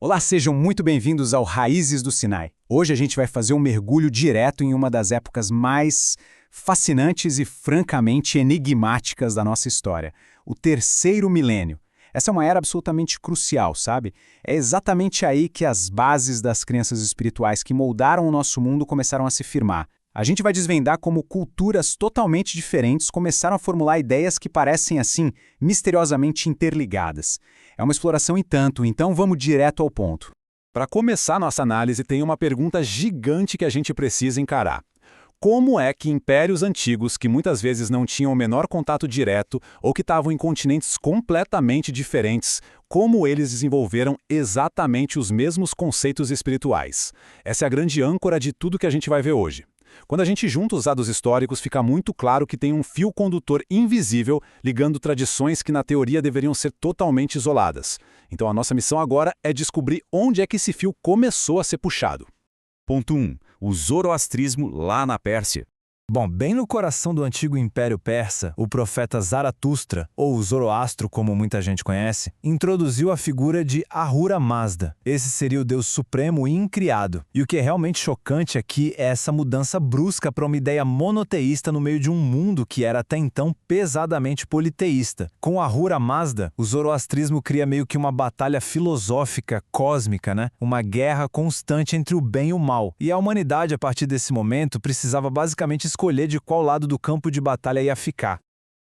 Olá, sejam muito bem-vindos ao Raízes do Sinai. Hoje a gente vai fazer um mergulho direto em uma das épocas mais fascinantes e francamente enigmáticas da nossa história, o terceiro milênio. Essa é uma era absolutamente crucial, sabe? É exatamente aí que as bases das crenças espirituais que moldaram o nosso mundo começaram a se firmar. A gente vai desvendar como culturas totalmente diferentes começaram a formular ideias que parecem, assim, misteriosamente interligadas. É uma exploração e tanto, então vamos direto ao ponto. Para começar nossa análise, tem uma pergunta gigante que a gente precisa encarar. Como é que impérios antigos, que muitas vezes não tinham o menor contato direto ou que estavam em continentes completamente diferentes, como eles desenvolveram exatamente os mesmos conceitos espirituais? Essa é a grande âncora de tudo que a gente vai ver hoje. Quando a gente junta os dados históricos, fica muito claro que tem um fio condutor invisível ligando tradições que na teoria deveriam ser totalmente isoladas. Então a nossa missão agora é descobrir onde é que esse fio começou a ser puxado. Ponto 1. O zoroastrismo lá na Pérsia. Bom, bem no coração do antigo Império Persa, o profeta Zaratustra, ou Zoroastro como muita gente conhece, introduziu a figura de Ahura Mazda. Esse seria o deus supremo e incriado. E o que é realmente chocante aqui é essa mudança brusca para uma ideia monoteísta no meio de um mundo que era até então pesadamente politeísta. Com Ahura Mazda, o zoroastrismo cria meio que uma batalha filosófica cósmica, né? Uma guerra constante entre o bem e o mal. E a humanidade, a partir desse momento, precisava basicamente escolher de qual lado do campo de batalha ia ficar.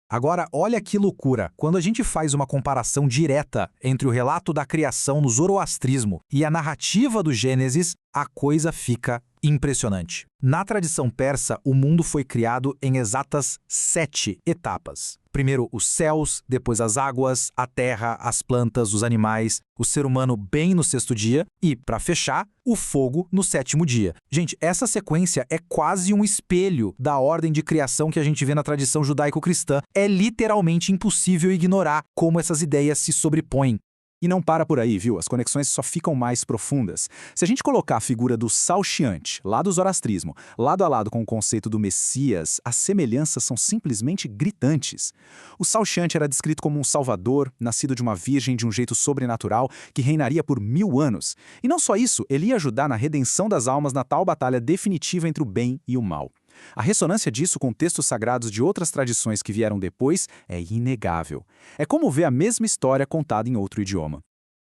Agora, olha que loucura. Quando a gente faz uma comparação direta entre o relato da criação no zoroastrismo e a narrativa do Gênesis, a coisa fica impressionante. Na tradição persa, o mundo foi criado em exatas 7 etapas. Primeiro os céus, depois as águas, a terra, as plantas, os animais, o ser humano bem no 6º dia e, para fechar, o fogo no 7º dia. Gente, essa sequência é quase um espelho da ordem de criação que a gente vê na tradição judaico-cristã. É literalmente impossível ignorar como essas ideias se sobrepõem. E não para por aí, viu? As conexões só ficam mais profundas. Se a gente colocar a figura do Salxiante, lá do zoroastrismo, lado a lado com o conceito do Messias, as semelhanças são simplesmente gritantes. O Salxiante era descrito como um salvador, nascido de uma virgem de um jeito sobrenatural, que reinaria por 1000 anos. E não só isso, ele ia ajudar na redenção das almas na tal batalha definitiva entre o bem e o mal. A ressonância disso com textos sagrados de outras tradições que vieram depois é inegável. É como ver a mesma história contada em outro idioma.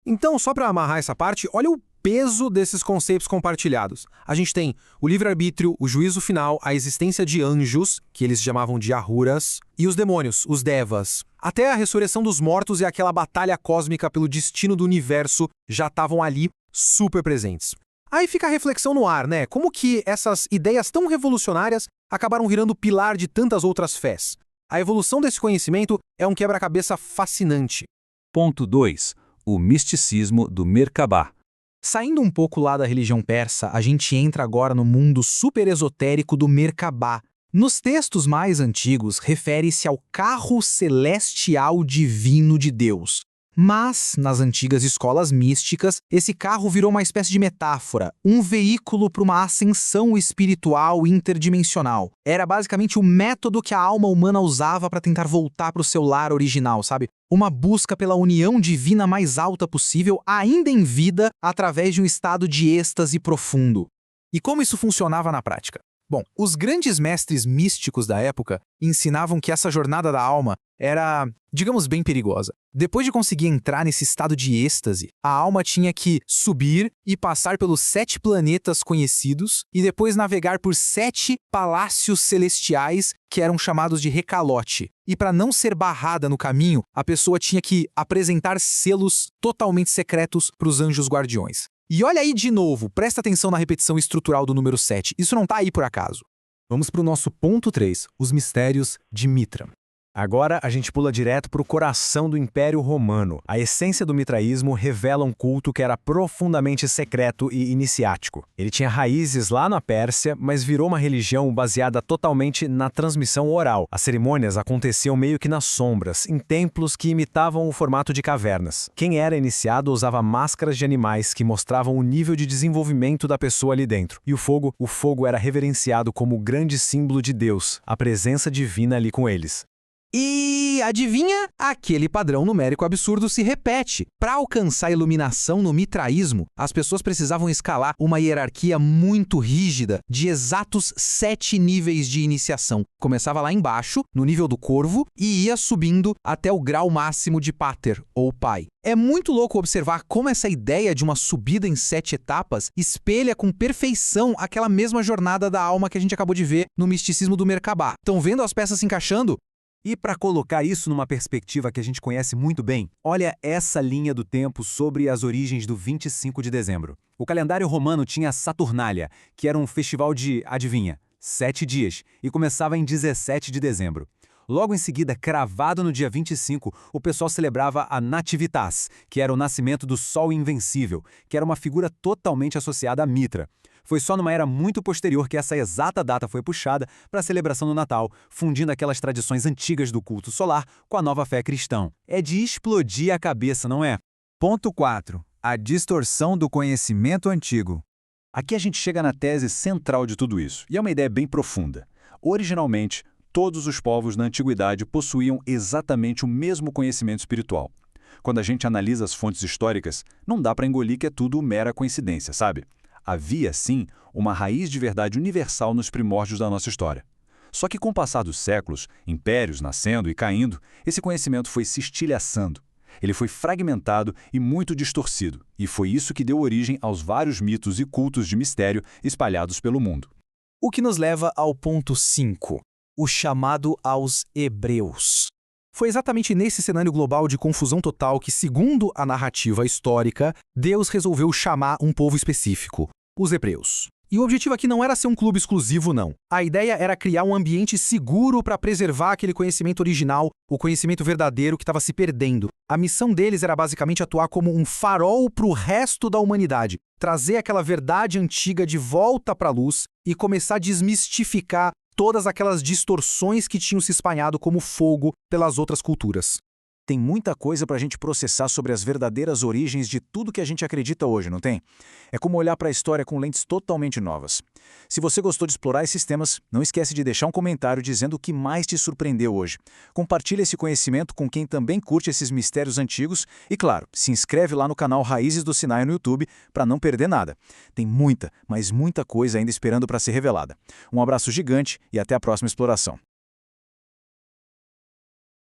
Então, só para amarrar essa parte, olha o peso desses conceitos compartilhados. A gente tem o livre-arbítrio, o juízo final, a existência de anjos, que eles chamavam de ahuras, e os demônios, os devas. Até a ressurreição dos mortos e aquela batalha cósmica pelo destino do universo já estavam ali super presentes. Aí fica a reflexão no ar, né? Como que essas ideias tão revolucionárias acabaram virando pilar de tantas outras fés? A evolução desse conhecimento é um quebra-cabeça fascinante. Ponto 2. O misticismo do Merkabah. Saindo um pouco lá da religião persa, a gente entra agora no mundo super esotérico do Merkabah. Nos textos mais antigos, refere-se ao carro celestial divino de Deus. Mas, nas antigas escolas místicas, esse carro virou uma espécie de metáfora, um veículo para uma ascensão espiritual interdimensional. Era basicamente o método que a alma humana usava para tentar voltar para o seu lar original, sabe? Uma busca pela união divina mais alta possível, ainda em vida, através de um estado de êxtase profundo. E como isso funcionava na prática? Bom, os grandes mestres místicos da época ensinavam que essa jornada da alma era, digamos, bem perigosa. Depois de conseguir entrar nesse estado de êxtase, a alma tinha que subir e passar pelos 7 planetas conhecidos e depois navegar por 7 palácios celestiais que eram chamados de recalote. E para não ser barrada no caminho, a pessoa tinha que apresentar selos totalmente secretos para os anjos guardiões. E olha aí de novo, presta atenção na repetição estrutural do número 7. Isso não tá aí por acaso. Vamos para o nosso ponto 3, os mistérios de Mitra. Agora a gente pula direto para o coração do Império Romano. A essência do mitraísmo revela um culto que era profundamente secreto e iniciático. Ele tinha raízes lá na Pérsia, mas virou uma religião baseada totalmente na transmissão oral. As cerimônias aconteciam meio que nas sombras, em templos que imitavam o formato de cavernas. Quem era iniciado usava máscaras de animais que mostravam o nível de desenvolvimento da pessoa ali dentro. E o fogo era reverenciado como o grande símbolo de Deus, a presença divina ali com eles. E adivinha? Aquele padrão numérico absurdo se repete. Para alcançar a iluminação no mitraísmo, as pessoas precisavam escalar uma hierarquia muito rígida de exatos 7 níveis de iniciação. Começava lá embaixo, no nível do corvo, e ia subindo até o grau máximo de pater, ou pai. É muito louco observar como essa ideia de uma subida em 7 etapas espelha com perfeição aquela mesma jornada da alma que a gente acabou de ver no misticismo do Merkabah. Estão vendo as peças se encaixando? E para colocar isso numa perspectiva que a gente conhece muito bem, olha essa linha do tempo sobre as origens do 25 de dezembro. O calendário romano tinha a Saturnália, que era um festival de, adivinha, 7 dias, e começava em 17 de dezembro. Logo em seguida, cravado no dia 25, o pessoal celebrava a Nativitas, que era o nascimento do Sol Invencível, que era uma figura totalmente associada a Mitra. Foi só numa era muito posterior que essa exata data foi puxada para a celebração do Natal, fundindo aquelas tradições antigas do culto solar com a nova fé cristã. É de explodir a cabeça, não é? Ponto 4. A distorção do conhecimento antigo. Aqui a gente chega na tese central de tudo isso, e é uma ideia bem profunda. Originalmente, todos os povos na antiguidade possuíam exatamente o mesmo conhecimento espiritual. Quando a gente analisa as fontes históricas, não dá para engolir que é tudo mera coincidência, sabe? Havia, sim, uma raiz de verdade universal nos primórdios da nossa história. Só que com o passar dos séculos, impérios nascendo e caindo, esse conhecimento foi se estilhaçando. Ele foi fragmentado e muito distorcido, e foi isso que deu origem aos vários mitos e cultos de mistério espalhados pelo mundo. O que nos leva ao ponto 5, o chamado aos hebreus. Foi exatamente nesse cenário global de confusão total que, segundo a narrativa histórica, Deus resolveu chamar um povo específico, os hebreus. E o objetivo aqui não era ser um clube exclusivo, não. A ideia era criar um ambiente seguro para preservar aquele conhecimento original, o conhecimento verdadeiro que estava se perdendo. A missão deles era basicamente atuar como um farol para o resto da humanidade, trazer aquela verdade antiga de volta para a luz e começar a desmistificar todas aquelas distorções que tinham se espalhado como fogo pelas outras culturas. Tem muita coisa para a gente processar sobre as verdadeiras origens de tudo que a gente acredita hoje, não tem? É como olhar para a história com lentes totalmente novas. Se você gostou de explorar esses temas, não esquece de deixar um comentário dizendo o que mais te surpreendeu hoje. Compartilhe esse conhecimento com quem também curte esses mistérios antigos e, claro, se inscreve lá no canal Raízes do Sinai no YouTube para não perder nada. Tem muita, mas muita coisa ainda esperando para ser revelada. Um abraço gigante e até a próxima exploração.